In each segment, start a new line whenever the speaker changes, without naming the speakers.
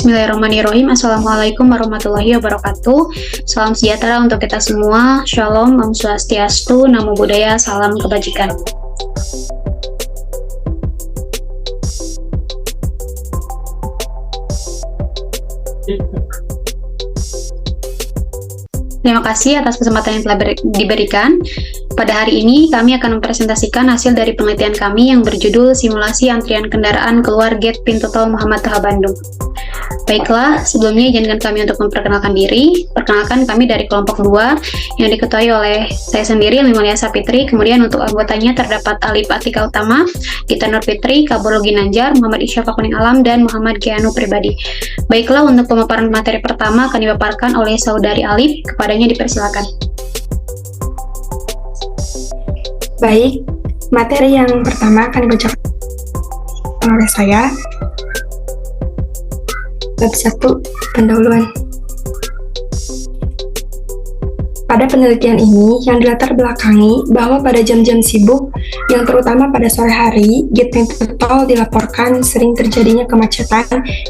Bismillahirrahmanirrahim. Assalamualaikum warahmatullahi wabarakatuh. Salam sejahtera untuk kita semua. Shalom, Om Swastiastu, Namo Buddhaya, salam kebajikan. Terima kasih atas kesempatan yang telah diberikan. Pada hari ini, kami akan mempresentasikan hasil dari penelitian kami yang berjudul Simulasi Antrian Kendaraan Keluar Gate Pintu Tol Muhammad Toha Bandung. Baiklah, sebelumnya izinkan kami untuk memperkenalkan diri. Perkenalkan, kami dari kelompok 2 yang diketuai oleh saya sendiri, Limalia Sapitri. Kemudian untuk anggotanya terdapat Alif Atika Utama, Gita Nur Fitri, Kabologi Nanjar, Muhammad Isyafa Kuning Alam, dan Muhammad Gianu Pribadi. Baiklah, untuk pemaparan materi pertama akan dipaparkan oleh Saudari Alif. Kepadanya dipersilakan.
Baik, materi yang pertama akan dibacakan oleh saya. Bab 1, pendahuluan. Pada penelitian ini, yang dilatar belakangi bahwa pada jam-jam sibuk, yang terutama pada sore hari, gate pintu tol dilaporkan sering terjadinya kemacetan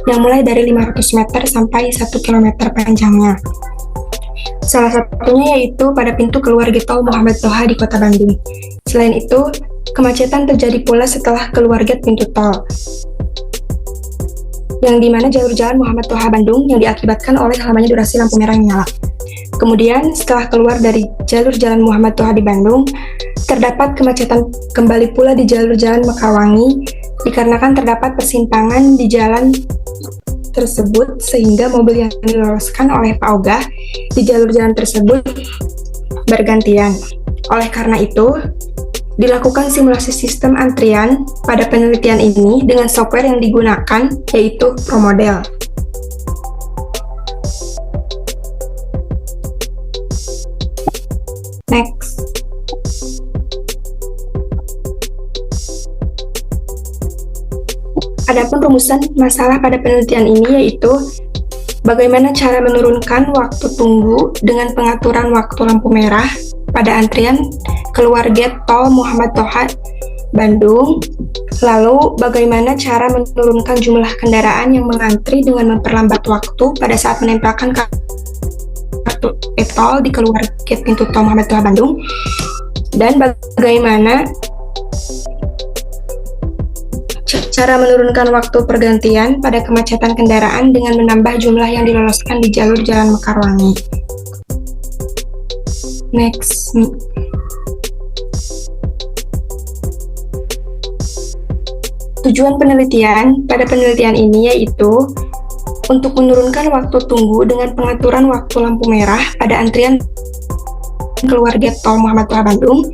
yang mulai dari 500 meter sampai 1 km panjangnya. Salah satunya yaitu pada pintu keluar gate tol Muhammad Toha di Kota Bandung. Selain itu, kemacetan terjadi pula setelah keluar gate pintu tol, yang dimana jalur jalan Muhammad Toha Bandung yang diakibatkan oleh lamanya durasi lampu merah yang menyala. Kemudian, setelah keluar dari jalur jalan Muhammad Toha di Bandung, terdapat kemacetan kembali pula di jalur jalan Mekarwangi dikarenakan terdapat persimpangan di jalan tersebut sehingga mobil yang diloloskan oleh Pak Ogah di jalur jalan tersebut bergantian. Oleh karena itu, dilakukan simulasi sistem antrian pada penelitian ini dengan software yang digunakan yaitu ProModel. Next. Adapun rumusan masalah pada penelitian ini yaitu bagaimana cara menurunkan waktu tunggu dengan pengaturan waktu lampu merah pada antrian keluar gate tol Muhammad Toha Bandung. Lalu, bagaimana cara menurunkan jumlah kendaraan yang mengantri dengan memperlambat waktu pada saat menempelkan kartu e-tol di keluar gate pintu tol Muhammad Toha Bandung. Dan bagaimana cara menurunkan waktu pergantian pada kemacetan kendaraan dengan menambah jumlah yang diloloskan di jalur jalan Mekarwangi. Next. Tujuan penelitian pada penelitian ini yaitu untuk menurunkan waktu tunggu dengan pengaturan waktu lampu merah pada antrian keluar gate tol Muhammad Toha Bandung.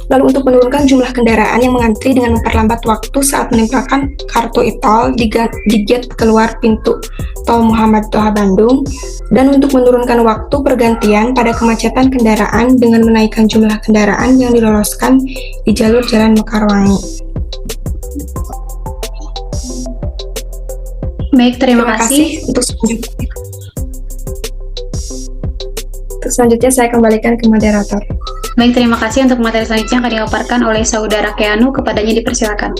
Lalu untuk menurunkan jumlah kendaraan yang mengantri dengan memperlambat waktu saat menempelkan kartu e-tol di gate keluar pintu tol Muhammad Toha Bandung, dan untuk menurunkan waktu pergantian pada kemacetan kendaraan dengan menaikkan jumlah kendaraan yang diloloskan di jalur jalan Mekarwangi.
Baik, terima kasih.
Untuk selanjutnya saya kembalikan ke moderator.
Baik, terima kasih. Untuk materi selanjutnya akan dipaparkan oleh Saudara Keanu. Kepadanya dipersilakan.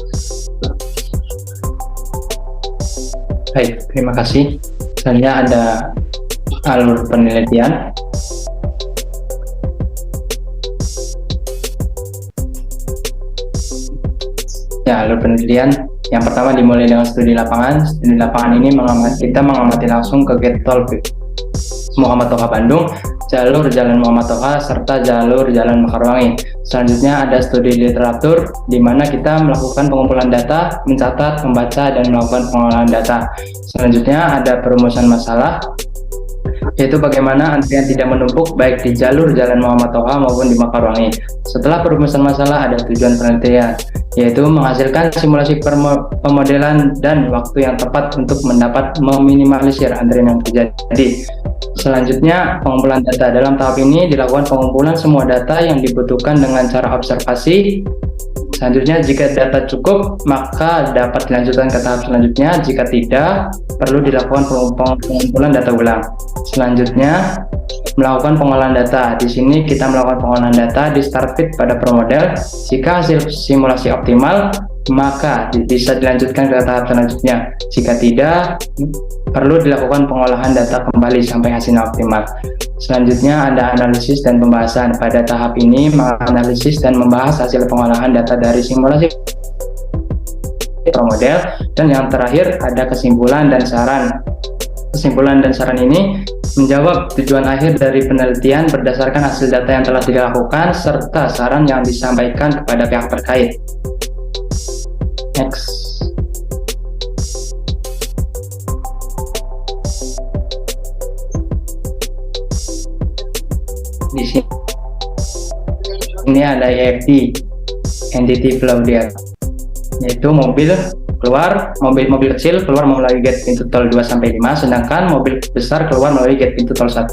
Baik, terima kasih. Selanjutnya ada alur penelitian. Ya, alur penelitian yang pertama dimulai dengan studi lapangan. Studi lapangan ini kita mengamati langsung ke gate tol Muhammad Toha Bandung, jalur jalan Muhammad Toha, serta jalur jalan Mekarwangi. Selanjutnya ada studi literatur, di mana kita melakukan pengumpulan data, mencatat, membaca, dan melakukan pengolahan data. Selanjutnya ada perumusan masalah, yaitu bagaimana antrian tidak menumpuk baik di jalur jalan Muhammad Toha maupun di Mekarwangi. Setelah perumusan masalah ada tujuan penelitian, yaitu menghasilkan simulasi pemodelan dan waktu yang tepat untuk mendapat meminimalisir antrian yang terjadi. Selanjutnya, pengumpulan data. Dalam tahap ini dilakukan pengumpulan semua data yang dibutuhkan dengan cara observasi. Selanjutnya, jika data cukup, maka dapat dilanjutkan ke tahap selanjutnya. Jika tidak, perlu dilakukan pengumpulan data ulang. Selanjutnya, melakukan pengolahan data. Di sini kita melakukan pengolahan data di start fit pada ProModel. Jika hasil simulasi optimal, maka bisa dilanjutkan ke tahap selanjutnya. Jika tidak, perlu dilakukan pengolahan data kembali sampai hasilnya optimal. Selanjutnya ada analisis dan pembahasan. Pada tahap ini, menganalisis dan membahas hasil pengolahan data dari simulasi model, dan yang terakhir ada kesimpulan dan saran. Kesimpulan dan saran ini menjawab tujuan akhir dari penelitian berdasarkan hasil data yang telah dilakukan serta saran yang disampaikan kepada pihak terkait. Next. Di sini ada EFD, Entity Flow Diagram, yaitu mobil kecil keluar melalui gate pintu tol 2-5, sedangkan mobil besar keluar melalui gate pintu tol 1.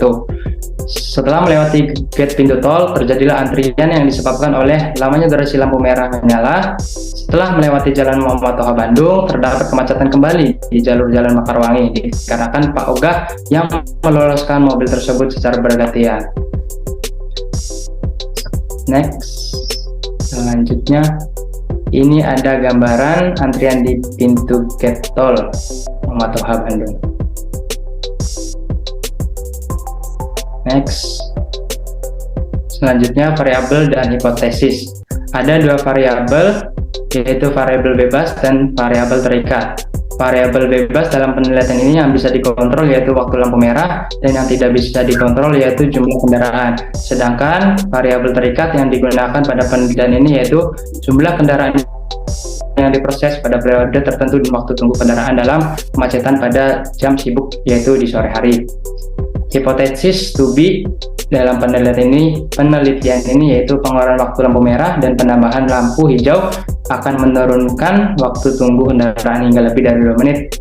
Setelah melewati gate pintu tol, terjadilah antrian yang disebabkan oleh lamanya durasi lampu merah menyala. Setelah melewati Jalan Muhammad Toha Bandung, terdapat kemacetan kembali di jalur Jalan Mekarwangi dikarenakan Pak Ogah yang meloloskan mobil tersebut secara bergantian. Next, selanjutnya ini ada gambaran antrian di pintu gate tol Muhammad Toha Bandung. Next, selanjutnya variabel dan hipotesis. Ada dua variabel, yaitu variabel bebas dan variabel terikat. Variabel bebas dalam penelitian ini yang bisa dikontrol yaitu waktu lampu merah, dan yang tidak bisa dikontrol yaitu jumlah kendaraan. Sedangkan variabel terikat yang digunakan pada penelitian ini yaitu jumlah kendaraan yang diproses pada periode tertentu dan waktu tunggu kendaraan dalam kemacetan pada jam sibuk yaitu di sore hari. Hipotesis to be dalam penelitian ini yaitu pengeluaran waktu lampu merah dan penambahan lampu hijau akan menurunkan waktu tunggu kendaraan hingga lebih dari 2 menit.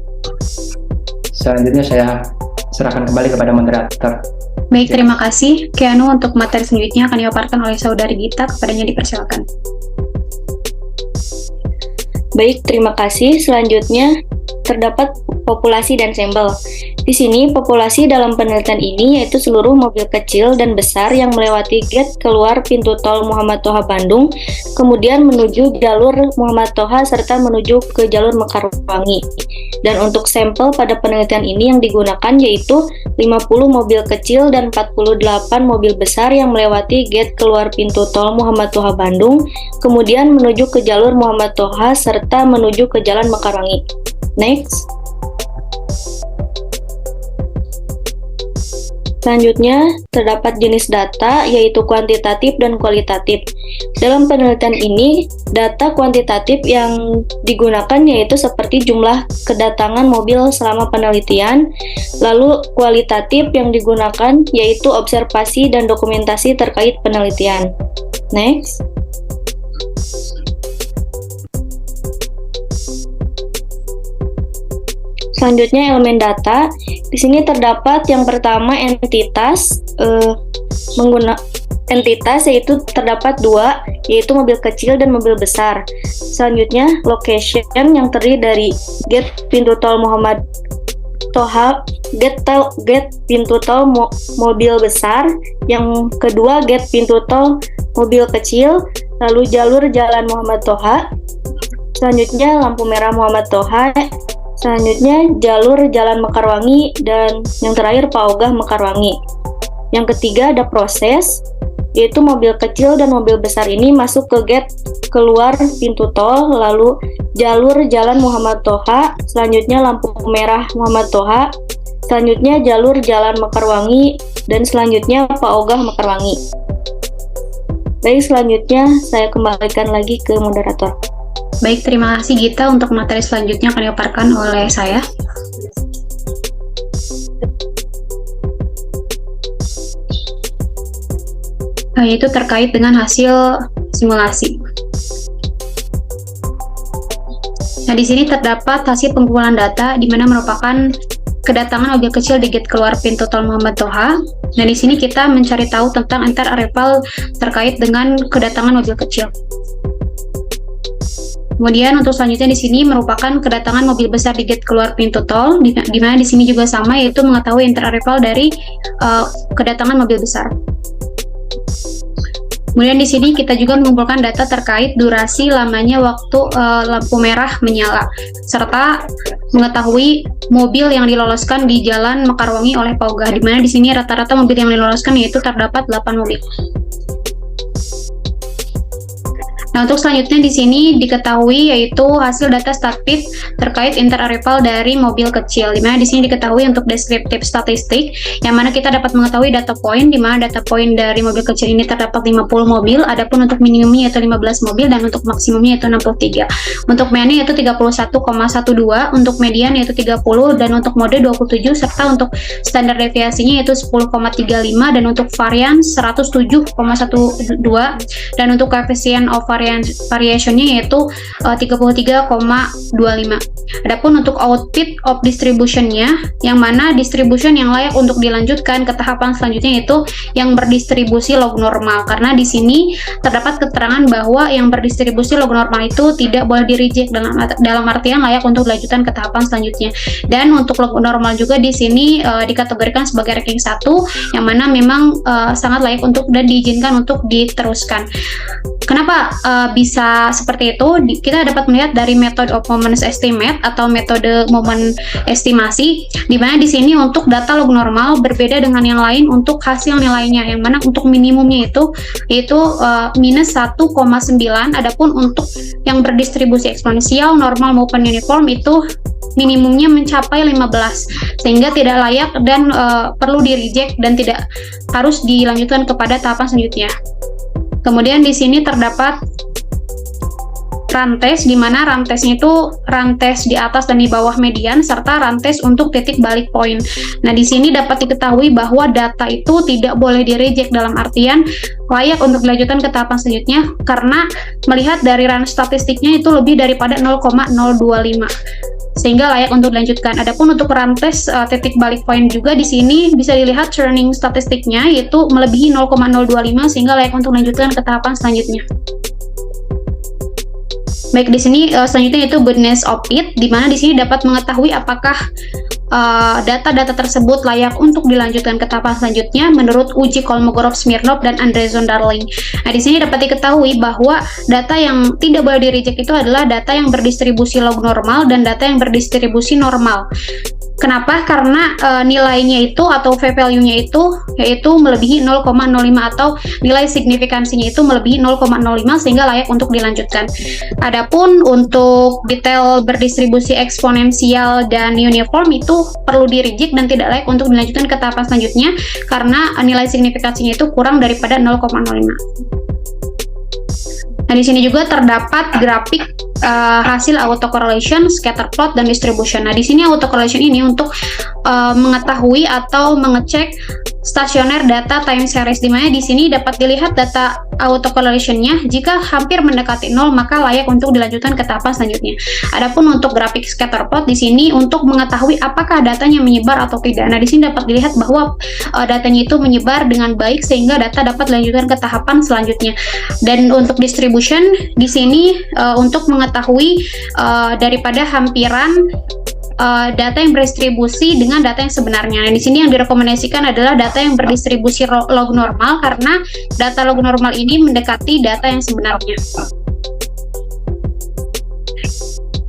Selanjutnya saya serahkan kembali kepada moderator.
Baik, terima kasih Keanu. Untuk materi selanjutnya akan dipaparkan oleh saudari Gita, kepadanya dipersilakan.
Baik, terima kasih. Selanjutnya terdapat populasi dan sampel. Di sini populasi dalam penelitian ini yaitu seluruh mobil kecil dan besar yang melewati gate keluar pintu tol Muhammad Toha Bandung, kemudian menuju jalur Muhammad Toha serta menuju ke jalur Mekarwangi. Dan untuk sampel pada penelitian ini yang digunakan yaitu 50 mobil kecil dan 48 mobil besar yang melewati gate keluar pintu tol Muhammad Toha Bandung, kemudian menuju ke jalur Muhammad Toha serta menuju ke jalan Mekarwangi. Next. Selanjutnya, terdapat jenis data yaitu kuantitatif dan kualitatif. Dalam penelitian ini, data kuantitatif yang digunakan yaitu seperti jumlah kedatangan mobil selama penelitian, lalu kualitatif yang digunakan yaitu observasi dan dokumentasi terkait penelitian. Next. Selanjutnya elemen data. Di sini terdapat yang pertama entitas, entitas yaitu terdapat 2, yaitu mobil kecil dan mobil besar. Selanjutnya location yang terdiri dari gate pintu tol Muhammad Toha, gate pintu tol mobil besar. Yang kedua gate pintu tol mobil kecil, lalu jalur jalan Muhammad Toha. Selanjutnya lampu merah Muhammad Toha. Selanjutnya jalur Jalan Mekarwangi, dan yang terakhir Pak Ogah Mekarwangi. Yang ketiga ada proses, yaitu mobil kecil dan mobil besar ini masuk ke gate keluar pintu tol, lalu jalur Jalan Muhammad Toha, selanjutnya lampu merah Muhammad Toha, selanjutnya jalur Jalan Mekarwangi, dan selanjutnya Pak Ogah Mekarwangi. Baik, selanjutnya saya kembalikan lagi ke moderator.
Baik, terima kasih Gita. Untuk materi selanjutnya akan dipaparkan oleh saya. Yaitu terkait dengan hasil simulasi. Nah, di sini terdapat hasil pengumpulan data di mana merupakan kedatangan mobil kecil di gate keluar pintu tol Muhammad Toha. Dan di sini kita mencari tahu tentang inter-arrival terkait dengan kedatangan mobil kecil. Kemudian untuk selanjutnya di sini merupakan kedatangan mobil besar di gate keluar pintu tol, di mana di sini juga sama, yaitu mengetahui inter-arrival dari kedatangan mobil besar. Kemudian di sini kita juga mengumpulkan data terkait durasi lamanya waktu lampu merah menyala, serta mengetahui mobil yang diloloskan di Jalan Mekarwangi oleh Paugah, di mana di sini rata-rata mobil yang diloloskan yaitu terdapat 8 mobil. Nah, untuk selanjutnya di sini diketahui yaitu hasil data StatPit terkait interarrival dari mobil kecil, di mana di sini diketahui untuk deskriptif statistik, yang mana kita dapat mengetahui data point, di mana data point dari mobil kecil ini terdapat 50 mobil, adapun untuk minimumnya yaitu 15 mobil, dan untuk maksimumnya yaitu 63. Untuk mini yaitu 31,12, untuk median yaitu 30, dan untuk mode 27, serta untuk standar deviasinya yaitu 10,35, dan untuk varian 107,12, dan untuk koefisien of variationnya yaitu 33,25. Adapun untuk output of distributionnya, yang mana distribution yang layak untuk dilanjutkan ke tahapan selanjutnya yaitu yang berdistribusi log normal, karena di sini terdapat keterangan bahwa yang berdistribusi log normal itu tidak boleh di-reject, dalam artian layak untuk dilanjutkan ke tahapan selanjutnya. Dan untuk log normal juga di sini dikategorikan sebagai ranking 1, yang mana memang sangat layak untuk dan diizinkan untuk diteruskan. Kenapa bisa seperti itu? Kita dapat melihat dari metode of moments estimate atau metode momen estimasi, di mana di sini untuk data log normal berbeda dengan yang lain untuk hasil nilainya, yang mana untuk minimumnya yaitu minus 1,9, adapun untuk yang berdistribusi eksponensial, normal maupun uniform itu minimumnya mencapai 15, sehingga tidak layak dan perlu di-reject dan tidak harus dilanjutkan kepada tahapan selanjutnya. Kemudian di sini terdapat rantes, di mana rantesnya itu rantes di atas dan di bawah median, serta rantes untuk titik balik poin. Nah, di sini dapat diketahui bahwa data itu tidak boleh di-reject, dalam artian layak untuk dilanjutkan ke tahapan selanjutnya, karena melihat dari range statistiknya itu lebih daripada 0,025. Sehingga layak untuk dilanjutkan. Adapun untuk rantes titik balik poin juga di sini bisa dilihat turning statistiknya yaitu melebihi 0,025, sehingga layak untuk dilanjutkan ke tahapan selanjutnya. Baik, di sini selanjutnya itu goodness of it, di mana di sini dapat mengetahui apakah data-data tersebut layak untuk dilanjutkan ke tahapan selanjutnya menurut uji Kolmogorov-Smirnov dan Andreson-Darling. Nah, di sini dapat diketahui bahwa data yang tidak boleh di-reject itu adalah data yang berdistribusi log normal dan data yang berdistribusi normal. Kenapa? Karena nilainya itu atau v-value-nya itu yaitu melebihi 0,05 atau nilai signifikansinya itu melebihi 0,05, sehingga layak untuk dilanjutkan. Adapun untuk detail berdistribusi eksponensial dan uniform itu perlu di-reject dan tidak layak untuk dilanjutkan ke tahapan selanjutnya karena nilai signifikansinya itu kurang daripada 0,05. Nah, di sini juga terdapat grafik hasil autocorrelation, scatter plot, dan distribution. Nah, di sini autocorrelation ini untuk mengetahui atau mengecek stasioner data time series, di mana di sini dapat dilihat data autocorrelation-nya jika hampir mendekati 0 maka layak untuk dilanjutkan ke tahapan selanjutnya. Adapun untuk grafik scatter plot di sini untuk mengetahui apakah datanya menyebar atau tidak. Nah, di sini dapat dilihat bahwa datanya itu menyebar dengan baik sehingga data dapat dilanjutkan ke tahapan selanjutnya. Dan untuk distribution di sini untuk mengetahui daripada hampiran data yang berdistribusi dengan data yang sebenarnya. Nah, di sini yang direkomendasikan adalah data yang berdistribusi log normal karena data log normal ini mendekati data yang sebenarnya.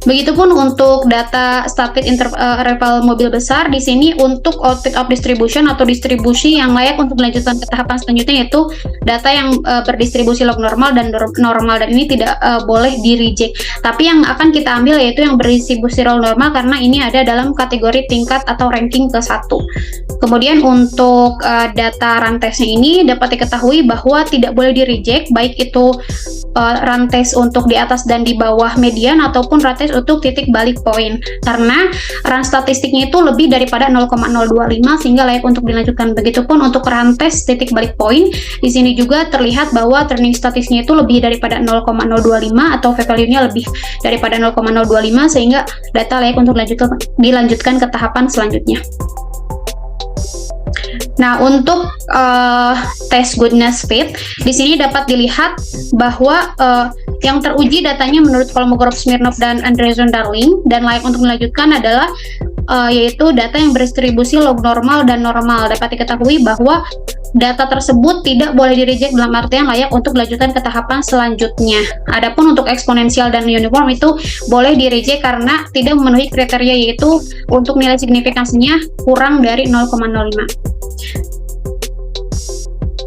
Begitupun untuk data StatPit interarrival mobil besar, di sini untuk output of distribution atau distribusi yang layak untuk dilanjutkan ke tahapan selanjutnya yaitu data yang berdistribusi log normal dan normal, dan ini tidak boleh di-reject. Tapi yang akan kita ambil yaitu yang berdistribusi log normal karena ini ada dalam kategori tingkat atau ranking ke-1. Kemudian untuk data rantesnya ini dapat diketahui bahwa tidak boleh di-reject, baik itu rantes untuk di atas dan di bawah median ataupun rantes untuk titik balik poin, karena range statistiknya itu lebih daripada 0,025 sehingga layak untuk dilanjutkan. Begitupun untuk rantes titik balik poin, di sini juga terlihat bahwa turning statistiknya itu lebih daripada 0,025 atau v-value-nya lebih daripada 0,025 sehingga data layak untuk dilanjutkan ke tahapan selanjutnya. Nah, untuk tes goodness fit di sini dapat dilihat bahwa yang teruji datanya menurut Kolmogorov-Smirnov dan Andreson-Darling dan layak untuk dilanjutkan adalah yaitu data yang berdistribusi log normal dan normal. Dapat diketahui bahwa data tersebut tidak boleh di-reject dalam artian layak untuk dilanjutkan ke tahapan selanjutnya. Adapun untuk eksponensial dan uniform itu boleh di-reject karena tidak memenuhi kriteria, yaitu untuk nilai signifikansinya kurang dari 0,05.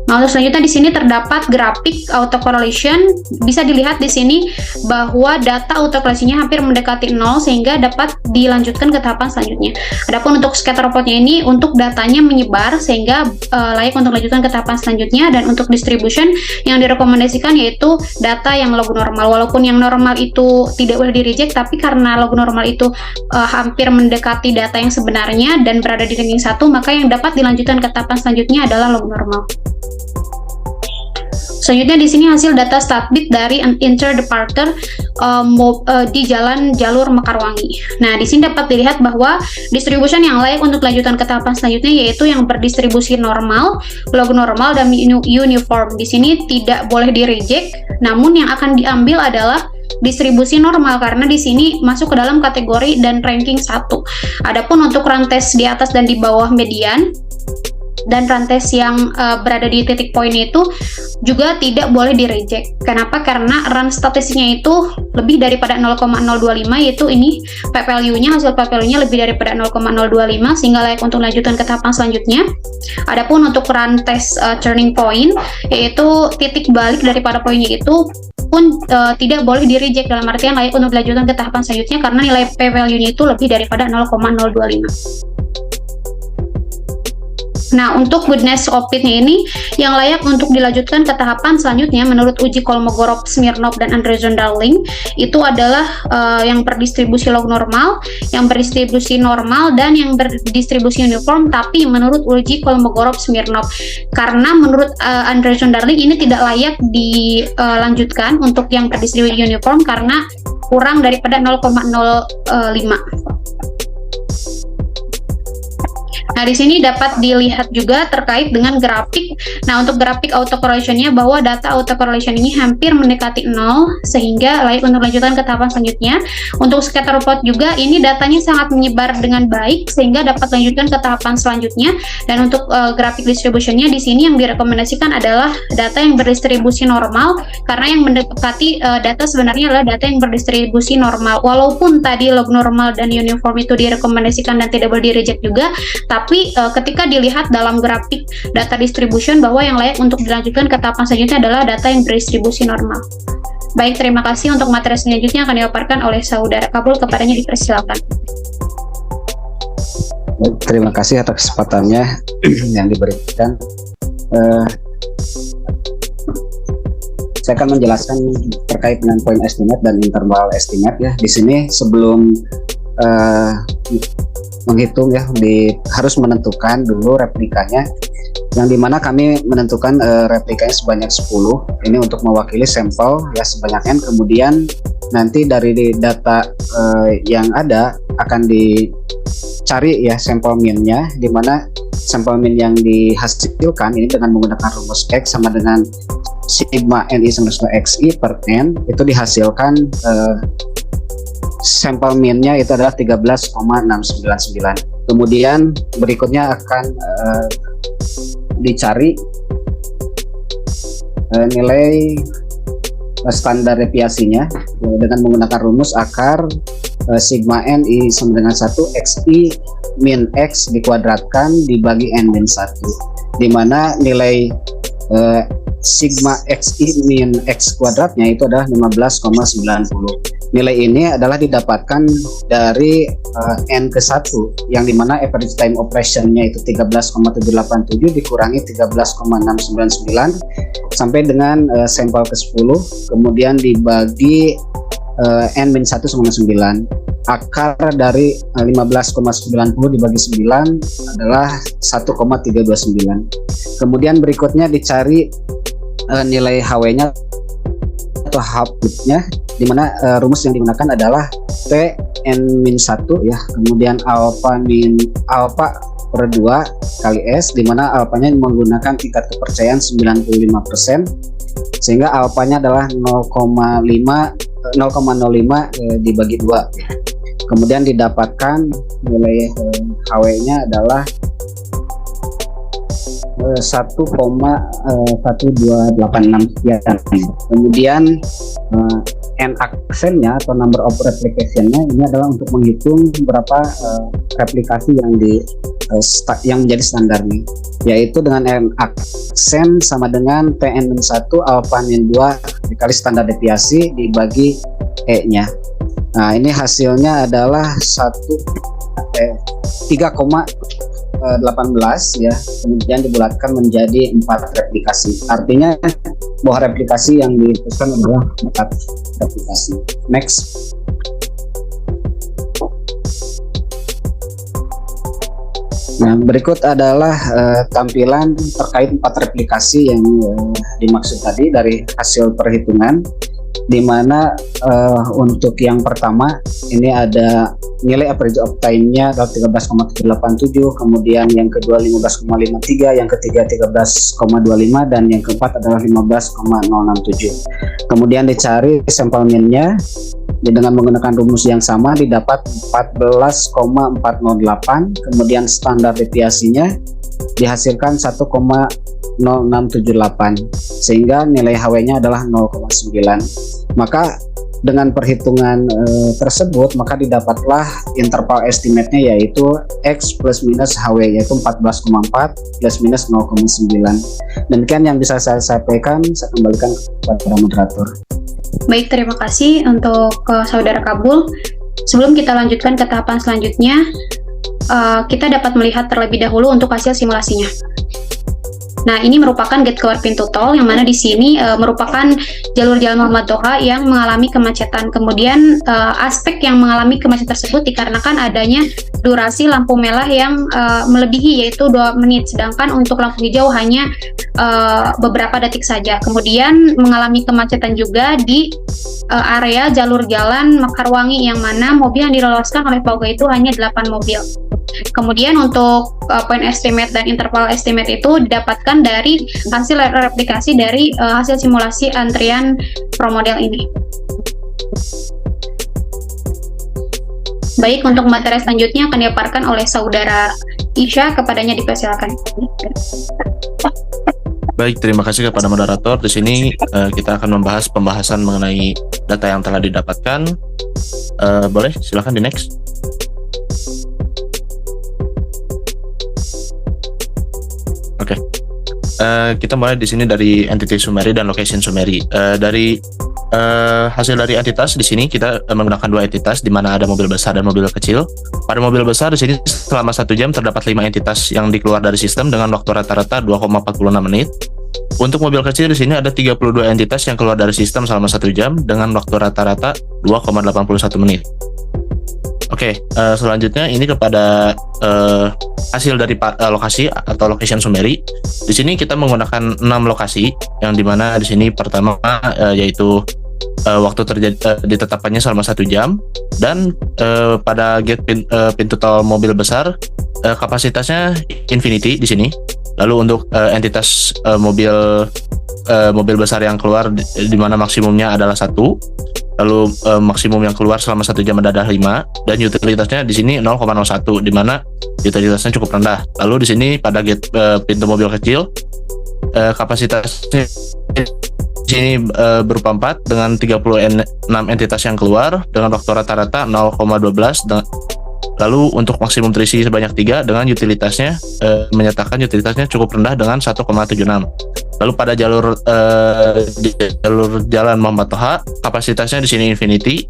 Nah, untuk selanjutnya di sini terdapat grafik autocorrelation. Bisa dilihat di sini bahwa data autocorrelasinya hampir mendekati 0 sehingga dapat dilanjutkan ke tahapan selanjutnya. Adapun untuk scatter plotnya ini untuk datanya menyebar sehingga layak untuk dilanjutkan ke tahapan selanjutnya, dan untuk distribution yang direkomendasikan yaitu data yang log normal. Walaupun yang normal itu tidak boleh di-reject, tapi karena log normal itu hampir mendekati data yang sebenarnya dan berada di ranking 1, maka yang dapat dilanjutkan ke tahapan selanjutnya adalah log normal. Selanjutnya di sini hasil data statbit dari inter-departure di jalur Mekarwangi. Nah, di sini dapat dilihat bahwa distribution yang layak untuk dilanjutkan ke tahapan selanjutnya yaitu yang berdistribusi normal, log normal, dan uniform. Di sini tidak boleh di-reject, namun yang akan diambil adalah distribusi normal karena di sini masuk ke dalam kategori dan ranking 1. Adapun untuk rantes di atas dan di bawah median dan rantes yang berada di titik poin itu juga tidak boleh di-reject. Kenapa? Karena run statistiknya itu lebih daripada 0,025, yaitu ini p-value-nya, hasil p-value-nya lebih daripada 0,025 sehingga layak untuk lanjutkan ke tahapan selanjutnya. Adapun untuk rantes turning point, yaitu titik balik daripada poinnya itu pun tidak boleh di-reject dalam artian layak untuk dilanjutkan ke tahapan selanjutnya karena nilai p-value-nya itu lebih daripada 0,025. Nah, untuk goodness of fit-nya ini yang layak untuk dilanjutkan ke tahapan selanjutnya menurut uji Kolmogorov, Smirnov, dan Andreessen-Darling itu adalah yang berdistribusi log normal, yang berdistribusi normal, dan yang berdistribusi uniform. Tapi menurut uji Kolmogorov, Smirnov, karena menurut Andreessen-Darling ini tidak layak dilanjutkan untuk yang berdistribusi uniform karena kurang daripada 0,05. Nah, di sini dapat dilihat juga terkait dengan grafik. Nah, untuk grafik autocorrelation-nya bahwa data autocorrelation ini hampir mendekati 0 sehingga layak untuk lanjutkan ke tahapan selanjutnya. Untuk scatter plot juga ini datanya sangat menyebar dengan baik sehingga dapat lanjutkan ke tahapan selanjutnya. Dan untuk grafik distribution-nya di sini yang direkomendasikan adalah data yang berdistribusi normal karena yang mendekati data sebenarnya adalah data yang berdistribusi normal. Walaupun tadi log normal dan uniform itu direkomendasikan dan tidak boleh di-reject juga, tapi ketika dilihat dalam grafik data distribution bahwa yang layak untuk dilanjutkan ke tahapan selanjutnya adalah data yang berdistribusi normal. Baik, terima kasih. Untuk materi selanjutnya akan dipaparkan oleh saudara Kabul, kepadanya dipersilakan.
Terima kasih atas kesempatannya yang diberikan. Saya akan menjelaskan terkait dengan point estimate dan interval estimate ya. Di sini sebelum menghitung ya, harus menentukan dulu replikanya, yang dimana kami menentukan replikanya sebanyak 10. Ini untuk mewakili sampel ya sebanyak N. Kemudian nanti dari data yang ada akan dicari ya sampel min-nya, dimana sampel min yang dihasilkan ini dengan menggunakan rumus X sama dengan sigma NI sama dengan XI per N, itu dihasilkan sampel min-nya itu adalah 13,699. Kemudian berikutnya akan dicari nilai standar deviasinya dengan menggunakan rumus akar sigma NI sama dengan 1 XI min X dikuadratkan dibagi N min 1, di mana nilai sigma XI min X kuadratnya itu adalah 15,90. Nilai ini adalah didapatkan dari N ke 1, yang dimana average time operation-nya itu 13,787 dikurangi 13,699 sampai dengan sampel ke 10, kemudian dibagi N min 1 sama 9. Akar dari 15,90 dibagi 9 adalah 1,329. Kemudian berikutnya dicari nilai HW-nya atau output-nya, di mana rumus yang digunakan adalah T N-1 ya, kemudian alpha per 2 kali S, di mana alfanya menggunakan tingkat kepercayaan 95%, sehingga alfanya adalah 0,05 dibagi 2 ya. Kemudian didapatkan nilai HW-nya adalah 1,1286 sekian. Kemudian N aksennya atau number of replication-nya ini adalah untuk menghitung berapa replikasi yang menjadi standarnya, yaitu dengan N aksen sama dengan PN61 alpha min 2 dikali standar deviasi dibagi E-nya. Nah, ini hasilnya adalah 3,18 ya, kemudian dibulatkan menjadi 4 replikasi. Artinya bahwa replikasi yang diputuskan adalah 4 replikasi. Next. Nah, berikut adalah tampilan terkait 4 replikasi yang dimaksud tadi dari hasil perhitungan, di mana untuk yang pertama ini ada nilai average of time-nya adalah 13,787, kemudian yang kedua 15,53, yang ketiga 13,25, dan yang keempat adalah 15,067. Kemudian dicari sampel min-nya dengan menggunakan rumus yang sama, didapat 14,408, kemudian standar deviasinya dihasilkan 1,0678, sehingga nilai HW-nya adalah 0,9. Maka dengan perhitungan tersebut, maka didapatlah interval estimate-nya yaitu X plus minus HW, yaitu 14,4 plus minus 0,9. Demikian yang bisa saya sampaikan, saya kembalikan kepada moderator.
Baik, terima kasih untuk Saudara Kabul. Sebelum kita lanjutkan ke tahapan selanjutnya, kita dapat melihat terlebih dahulu untuk hasil simulasinya. Nah, ini merupakan gate keluar pintu tol, yang mana di sini merupakan jalur Jalan Muhammad Toha yang mengalami kemacetan. Kemudian aspek yang mengalami kemacetan tersebut dikarenakan adanya durasi lampu merah yang melebihi, yaitu 2 menit, sedangkan untuk lampu hijau hanya beberapa detik saja. Kemudian mengalami kemacetan juga di area jalur jalan Mekarwangi, yang mana mobil yang diloloskan oleh Pauga itu hanya 8 mobil. Kemudian untuk point estimate dan interval estimate itu didapatkan dari hasil replikasi dari hasil simulasi antrian promodel ini. Baik, untuk materi selanjutnya akan dipaparkan oleh Saudara Isya, kepadanya dipersilakan.
Baik, terima kasih kepada moderator. Di sini kita akan membahas pembahasan mengenai data yang telah didapatkan. Boleh, silakan di next. Oke. Kita mulai di sini dari entity summary dan location summary. Dari hasil dari entitas di sini kita menggunakan 2 entitas, di mana ada mobil besar dan mobil kecil. Pada mobil besar di sini selama 1 jam terdapat 5 entitas yang dikeluar dari sistem dengan waktu rata-rata 2,46 menit. Untuk mobil kecil di sini ada 32 entitas yang keluar dari sistem selama 1 jam dengan waktu rata-rata 2,81 menit. Oke, selanjutnya ini kepada hasil dari lokasi atau location summary. Di sini kita menggunakan 6 lokasi, yang dimana di sini pertama yaitu waktu ditetapkannya selama 1 jam, dan pada gate pintu tol mobil besar kapasitasnya infinity di sini. Lalu untuk entitas mobil besar yang keluar di mana maksimumnya adalah 1. Lalu maksimum yang keluar selama 1 jam adalah 5, dan utilitasnya di sini 0,01, di mana utilitasnya cukup rendah. Lalu di sini pada gate pintu mobil kecil kapasitasnya di sini berupa 4 dengan 36 entitas yang keluar dengan waktu rata-rata 0,12. Lalu untuk maksimum terisi sebanyak 3 dengan utilitasnya menyatakan utilitasnya cukup rendah dengan 1,76. Lalu pada jalur Jalan Muhammad Toha kapasitasnya di sini infinity.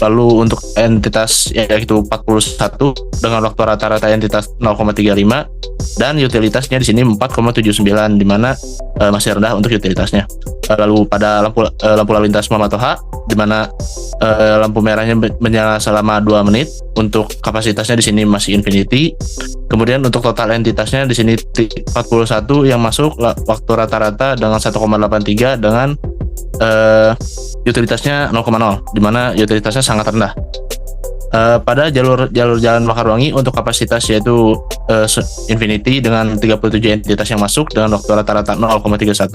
Lalu untuk entitas yaitu 41 dengan waktu rata-rata entitas 0,35, dan utilitasnya di sini 4,79, di mana masih rendah untuk utilitasnya. Lalu pada lampu lalu lintas Muhammad Toha, di mana lampu merahnya menyala selama 2 menit, untuk kapasitasnya di sini masih infinity. Kemudian untuk total entitasnya di sini 41 yang masuk waktu rata-rata dengan 1,83 dengan utilitasnya 0,0, di mana utilitasnya sangat rendah. pada jalur jalan Mekarwangi untuk kapasitas yaitu infinity dengan 37 entitas yang masuk dengan waktu rata-rata 0,31.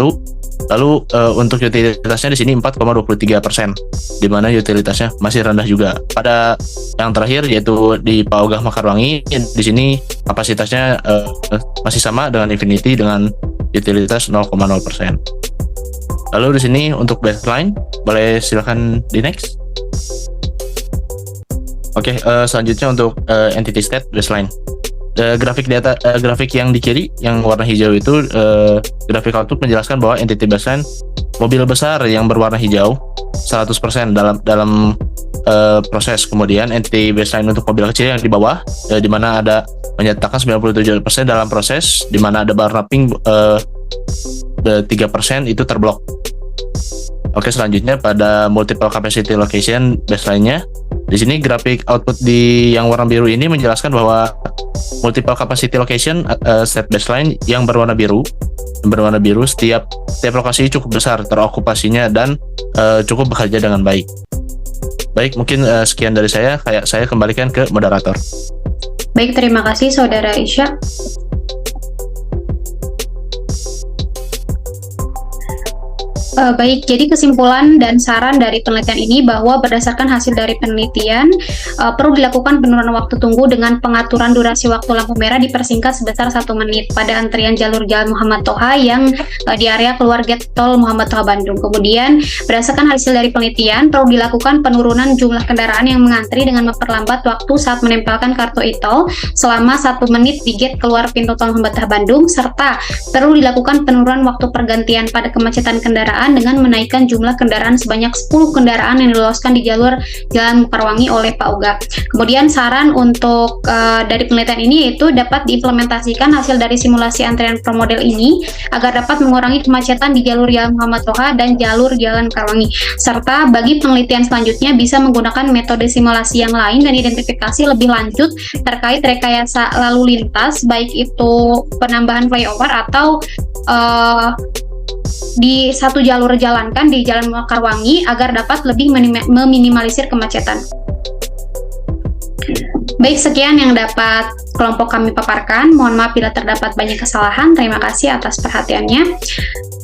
Lalu untuk utilitasnya di sini 4,23%, di mana utilitasnya masih rendah juga. Pada yang terakhir yaitu di Paogah Mekarwangi, di sini kapasitasnya masih sama dengan infinity dengan utilitas 0,0%. Lalu di sini untuk baseline, boleh silakan di next. Oke, selanjutnya untuk entity state baseline. Grafik yang di kiri yang warna hijau itu grafik output menjelaskan bahwa entity baseline mobil besar yang berwarna hijau 100% dalam proses. Kemudian entity baseline untuk mobil kecil yang di bawah di mana ada menyatakan 97% dalam proses, di mana ada warna pink 3% itu terblok. Oke, selanjutnya pada multiple capacity location baseline-nya. Di sini grafik output di yang warna biru ini menjelaskan bahwa multiple capacity location state baseline yang berwarna biru setiap lokasi cukup besar terokupasinya dan cukup bekerja dengan baik. Baik, mungkin sekian dari saya kembalikan ke moderator.
Baik, terima kasih Saudara Isya. Baik, jadi kesimpulan dan saran dari penelitian ini bahwa berdasarkan hasil dari penelitian perlu dilakukan penurunan waktu tunggu dengan pengaturan durasi waktu lampu merah dipersingkat sebesar 1 menit pada antrian jalur Jalan Muhammad Toha yang di area keluar gate tol Muhammad Toha Bandung. Kemudian berdasarkan hasil dari penelitian perlu dilakukan penurunan jumlah kendaraan yang mengantri dengan memperlambat waktu saat menempelkan kartu e-tol selama 1 menit di gate keluar pintu tol Muhammad Toha Bandung, serta perlu dilakukan penurunan waktu pergantian pada kemacetan kendaraan dengan menaikkan jumlah kendaraan sebanyak 10 kendaraan yang diloloskan di jalur Jalan Mekarwangi oleh Paogah. Kemudian saran untuk dari penelitian ini yaitu dapat diimplementasikan hasil dari simulasi antrian per model ini agar dapat mengurangi kemacetan di jalur Jalan Muhammad Toha dan jalur Jalan Mekarwangi. Serta bagi penelitian selanjutnya bisa menggunakan metode simulasi yang lain dan identifikasi lebih lanjut terkait rekayasa lalu lintas, baik itu penambahan flyover atau di satu jalur jalankan di Jalan Mekarwangi agar dapat lebih meminimalisir kemacetan. Baik, sekian yang dapat kelompok kami paparkan. Mohon maaf bila terdapat banyak kesalahan. Terima kasih atas perhatiannya.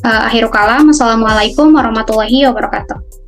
Akhirul kalam. Wassalamualaikum warahmatullahi wabarakatuh.